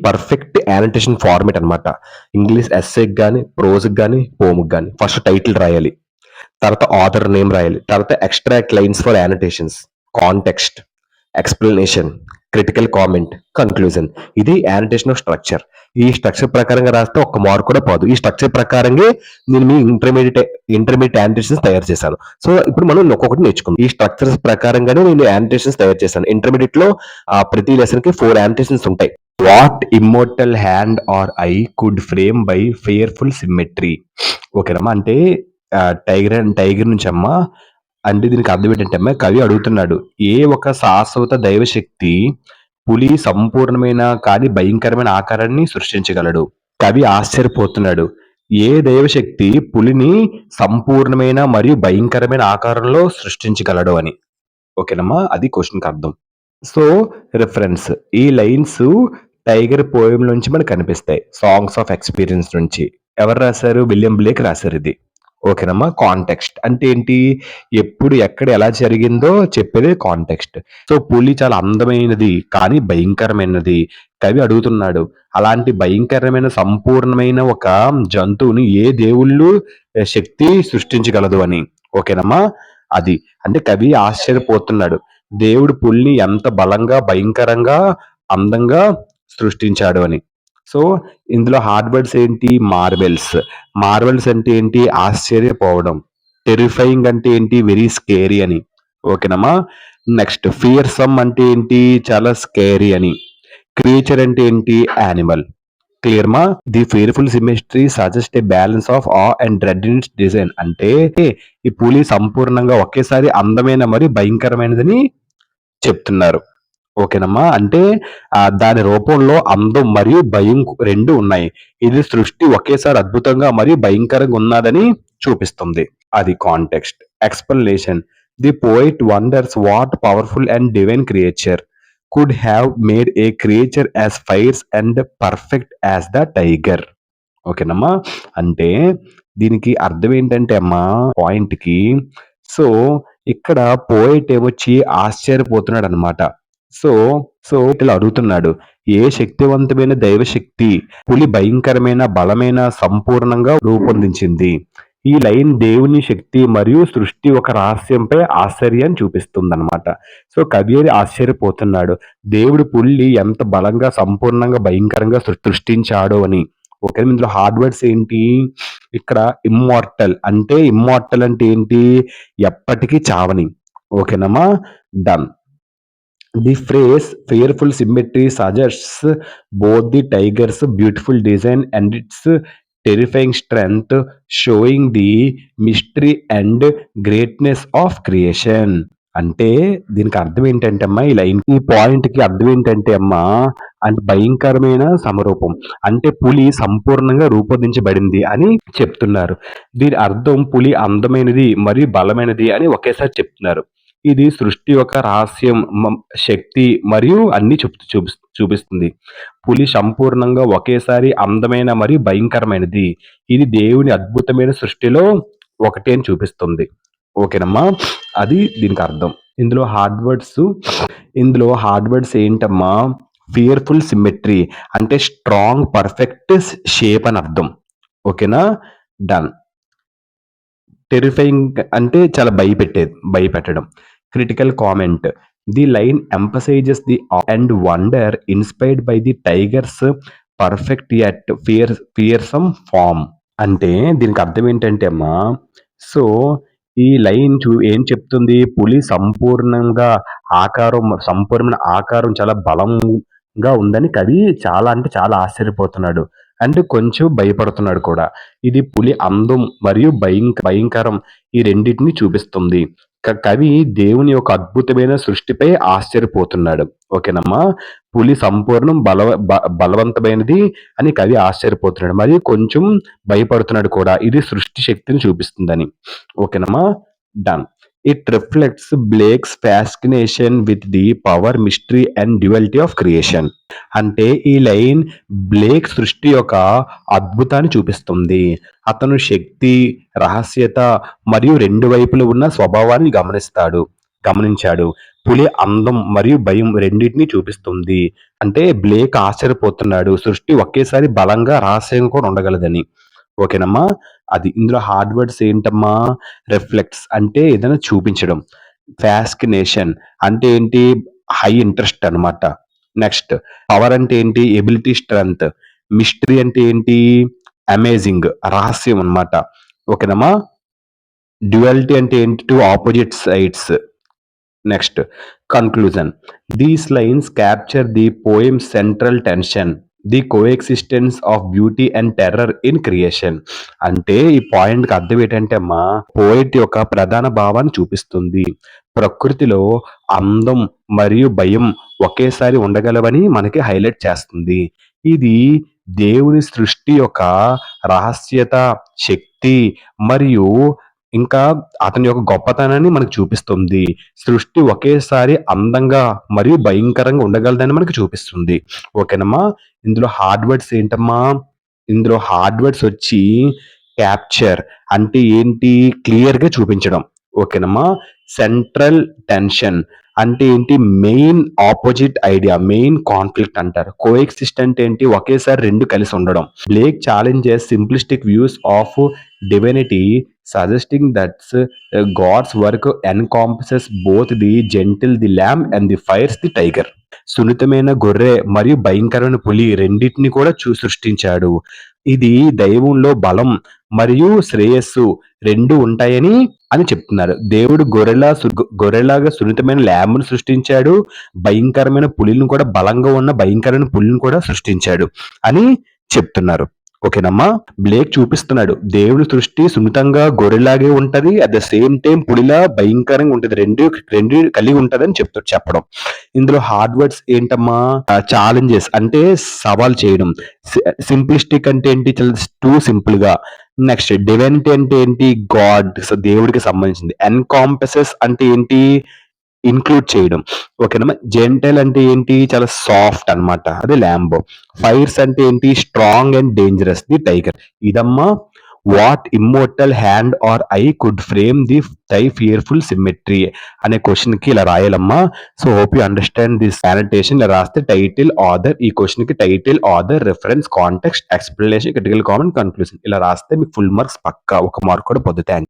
Perfect యానిటేషన్ format అన్నమాట. English ఎస్సేకి గాని, ప్రోజ్‌కి గాని, పోమ్‌కి గాని ఫస్ట్ టైటిల్ రాయాలి. తర్వాత ఆథర్ నేమ్ రాయాలి. తర్వాత extract lines for annotations, context, explanation, critical comment, conclusion. ఇది యానోటేషన్ ఆఫ్ స్ట్రక్చర్. ఈ స్ట్రక్చర్ ప్రకారంగా రాస్తే ఒక్క మార్క్ కూడా పోదు. ఈ స్ట్రక్చర్ ప్రకారంగే నేను మీ ఇంటర్మీడియేట్ యానోటేషన్స్ తయారు చేశాను. సో, ఇప్పుడు మనం ఒక్కొక్కటి నేర్చుకుందాం. ఈ స్ట్రక్చర్స్ ప్రకారంగానే నేను యానోటేషన్స్ తయారు చేశాను. ఇంటర్మీడియేట్‌లో ప్రతి లెసన్‌కి 4 యానోటేషన్స్ ఉంటాయి. What immortal hand or eye could frame by fearful symmetry. ఓకేనమ్మా. అంటే టైగర్ నుంచమ్మా, అంటే దీనికి అర్థం ఏంటంటే అమ్మా, కవి అడుగుతున్నాడు. ఏ ఒక శాశ్వత దైవశక్తి పులి సంపూర్ణమైన కానీ భయంకరమైన ఆకారాన్ని సృష్టించగలడు? కవి ఆశ్చర్యపోతున్నాడు. ఏ దైవశక్తి పులిని సంపూర్ణమైన మరియు భయంకరమైన ఆకారంలో సృష్టించగలడు అని. ఓకేనమ్మా. అది క్వశ్చన్‌కి అర్థం. సో, రిఫరెన్స్ ఈ లైన్స్ టైగర్ పోయెమ్ నుంచి మనకు కనిపిస్తాయి. సాంగ్స్ ఆఫ్ ఎక్స్‌పీరియన్స్ నుంచి. ఎవరు రాశారు? విలియం బ్లేక్ రాశారు ఇది. ఓకేనమ్మా. కాంటెక్స్ట్ అంటే ఏంటి? ఎప్పుడు, ఎక్కడ, ఎలా జరిగిందో చెప్పేదే కాంటెక్స్ట్. సో, పులి చాలా అందమైనది కానీ భయంకరమైనది. కవి అడుగుతున్నాడు. అలాంటి భయంకరమైన సంపూర్ణమైన ఒక జంతువుని ఏ దేవుళ్ళు శక్తి సృష్టించగలదు అని. ఓకేనమ్మా. అది. అంటే కవి ఆశ్చర్యపోతున్నాడు. దేవుడు పులిని ఎంత బలంగా, భయంకరంగా, అందంగా సృష్టించాడు అని. సో, ఇందులో హార్డ్ వర్డ్స్ ఏంటి? మార్వెల్స్. మార్వెల్స్ అంటే ఏంటి? ఆశ్చర్యపోవడం. టెర్రిఫయింగ్ అంటే ఏంటి? వెరీ స్కేరీ అని. ఓకేనమ్మా. నెక్స్ట్ ఫియర్సమ్ అంటే ఏంటి? చాలా స్కేరీ అని. క్రియేచర్ అంటే ఏంటి? యానిమల్. క్లియర్ మా? The fearful symmetry suggest a balance of awe and dread in its design. అంటే ఈ పులి సంపూర్ణంగా ఒకేసారి అందమైన మరియు భయంకరమైనదని చెప్తున్నారు. ఓకేనమ్మా. అంటే దాని రూపంలో అందం మరియు భయం 2 ఉన్నాయి. ఇది సృష్టి ఒకేసారి అద్భుతంగా మరియు భయంకరంగా ఉన్నదని చూపిస్తుంది. అది context. Explanation. The poet wonders what powerful and divine creature could have made a creature as fierce and perfect as the tiger. ఓకేనమ్మా. అంటే దీనికి అర్థం ఏంటంటే అమ్మా పాయింట్‌కి, సో, ఇక్కడ పోయెట్ ఏమొచ్చి ఆశ్చర్యపోతున్నాడనమాట. సో, ఇట్లా అడుగుతున్నాడు. ఏ శక్తివంతమైన దైవశక్తి పులి భయంకరమైన, బలమైన, సంపూర్ణంగా రూపొందించింది? ఈ లైన్ దేవుని శక్తి మరియు సృష్టి ఒక రహస్యంపై ఆశ్చర్యాన్ని చూపిస్తుందనమాట. సో, కవి ఆశ్చర్యపోతున్నాడు. దేవుడు పులిని ఎంత బలంగా, సంపూర్ణంగా, భయంకరంగా సృష్టించాడో అని. ఓకే. ఇందులో హార్డ్ వర్డ్స్ ఏంటి? ఇక్కడ ఇమ్మార్టల్ అంటే ఏంటి? ఎప్పటికీ చావని. ఓకేనమ్మా. Done. The phrase fearful symmetry suggests both the tiger's beautiful design and its terrifying strength, showing the mystery and greatness of creation. అంటే దీనికి అర్థం ఏంటంటే అమ్మా, ఈ పాయింట్‌కి అర్థం ఏంటంటే అమ్మా, అంటే భయంకరమైన సమరూపం. అంటే పులి సంపూర్ణంగా రూపొందించబడింది అని చెప్తున్నారు. దీని అర్థం పులి అందమైనది మరియు బలమైనది అని ఒకేసారి చెప్తున్నారు. ఇది సృష్టి యొక్క రహస్యం, శక్తి మరియు అన్నీ చూపిస్తుంది. పులి సంపూర్ణంగా ఒకేసారి అందమైన మరియు భయంకరమైనది. ఇది దేవుని అద్భుతమైన సృష్టిలో ఒకటి అని చూపిస్తుంది. ఓకేనమ్మా. అది దీనికి అర్థం. ఇందులో హార్డ్ వర్డ్స్ ఏంటమ్మా? ఫియర్ఫుల్ సిమ్మెట్రీ అంటే స్ట్రాంగ్ పర్ఫెక్ట్ షేప్ అని అర్థం. ఓకేనా. డన్. టెరిఫైయింగ్ అంటే చాలా భయపెట్టడం. Critical comment. The line emphasizes the and wonder inspired by the tiger's perfect yet fearsome form. అంటే దీనికి అర్థం ఏంటంటే అమ్మా, సో, ఈ లైన్ ఏం చెప్తుంది? పులి సంపూర్ణమైన ఆకారం చాలా బలంగా ఉందని కవి చాలా అంటే చాలా ఆశ్చర్యపోతున్నాడు. అంటే కొంచెం భయపడుతున్నాడు కూడా. ఇది పులి అందం మరియు భయంకరం ఈ రెండిటిని చూపిస్తుంది. కవి దేవుని యొక్క అద్భుతమైన సృష్టిపై ఆశ్చర్యపోతున్నాడు. ఓకేనమ్మా. పులి సంపూర్ణం బలవంతమైనది అని కవి ఆశ్చర్యపోతున్నాడు. మరియు కొంచెం భయపడుతున్నాడు కూడా. ఇది సృష్టి శక్తిని చూపిస్తుందని. ఓకేనమ్మా. Done. It reflects Blake's fascination with the power, mystery and duality of creation. అంటే ఈ లైన్ బ్లేక్ సృష్టి యొక్క అద్భుతాన్ని చూపిస్తుంది. అతను శక్తి, రహస్యత మరియు 2 వైపులు ఉన్న స్వభావాన్ని గమనిస్తాడు. గమనించాడు. పులి అందం మరియు భయం రెండిటిని చూపిస్తుంది. అంటే బ్లేక్ ఆశ్చర్యపోతున్నాడు. సృష్టి ఒకేసారి బలంగా, రహస్యంగా కూడా ఉండగలదని. ఓకేనమ్మా. అది ఇందులో హార్డ్ వర్డ్స్ ఏంటమ్మా? రిఫ్లెక్ట్స్ అంటే ఏదైనా చూపించడం. ఫ్యాస్కినేషన్ అంటే ఏంటి? హై ఇంట్రెస్ట్ అన్నమాట. నెక్స్ట్ పవర్ అంటే ఏంటి? Ability, strength. మిస్టరీ అంటే ఏంటి? అమేజింగ్, రహస్యం అన్నమాట. ఓకేనమ్మా. డ్యుయాలిటీ అంటే ఏంటి? Two opposite sides. Next conclusion. These lines capture the poem central tension, the coexistence of beauty and terror in creation. అంటే ఈ పాయింట్కి అర్థం ఏంటంటే అమ్మా, పోయిట్ యొక్క ప్రధాన భావాన్ని చూపిస్తుంది. ప్రకృతిలో అందం మరియు భయం ఒకేసారి ఉండగలవని మనకి హైలైట్ చేస్తుంది. ఇది దేవుని సృష్టి యొక్క రహస్యత, శక్తి మరియు ఇంకా అతని యొక్క గొప్పతనాన్ని మనకు చూపిస్తుంది. సృష్టి ఒకేసారి అందంగా మరియు భయంకరంగా ఉండగలదని మనకు చూపిస్తుంది. ఓకేనమ్మా. ఇందులో హార్డ్ వర్డ్స్ ఏంటమ్మా? ఇందులో హార్డ్ వర్డ్స్ వచ్చి క్యాప్చర్ అంటే ఏంటి? క్లియర్‌గా చూపించడం. ఓకేనమ్మా. సెంట్రల్ టెన్షన్ అంటే ఏంటి? Main opposite idea, main conflict అంటారు. కోఎక్సిస్టెంట్ ఏంటి? ఒకేసారి 2 కలిసి ఉండడం. Blake challenges simplistic views of divinity, suggesting that God's work encompasses both the gentle, the lamb, and the fierce, the tiger. సున్నితమైన గొర్రె మరియు భయంకరమైన పులి రెండిటిని కూడా సృష్టించాడు. ఇది దైవంలో బలం మరియు శ్రేయస్సు రెండు ఉంటాయని చెప్తున్నారు. దేవుడు గొర్రెలాగా సున్నితమైన ల్యాంబ్‌ను సృష్టించాడు. భయంకరమైన పులిని కూడా, బలంగా ఉన్న భయంకరమైన పులిని కూడా సృష్టించాడు అని చెప్తున్నారు. ఓకేనమ్మా. బ్లేక్ చూపిస్తున్నాడు దేవుడి సృష్టి సున్నితంగా గొర్రెలాగే ఉంటది. అట్ ద సేమ్ టైం పులిలా భయంకరంగా ఉంటది. రెండు కలిగి ఉంటదని చెప్పడం. ఇందులో హార్డ్ వర్డ్స్ ఏంటమ్మా? ఛాలెంజెస్ అంటే సవాల్ చేయడం. సింప్లిస్టిక్ అంటే ఏంటి? టూ సింపుల్ గా. నెక్స్ట్ డివెనిటీ అంటే ఏంటి? గాడ్, దేవుడికి సంబంధించింది. ఎన్కాంపసెస్ అంటే ఏంటి? ఇంక్లూడ్ చేయడం. ఓకేనమ్మా. జెంటైల్ అంటే ఏంటి? చాలా సాఫ్ట్ అన్నమాట. అది ల్యాంబో. ఫైర్స్ అంటే ఏంటి? Strong and dangerous, the tiger. ఇదమ్మా what immortal hand or eye could frame the thy fearful symmetry అనే క్వశ్చన్ కి ఇలా రాయాలమ్మా. So hope you understand this sanitation. ఇలా రాస్తే టైటిల్, ఆథర్, ఈ క్వశ్చన్ కి title, author, reference, context, explanation, critical comment, conclusion ఇలా రాస్తే మీకు ఫుల్ మార్క్స్ పక్కా. ఒక మార్క్ కూడా పొందుతాయి.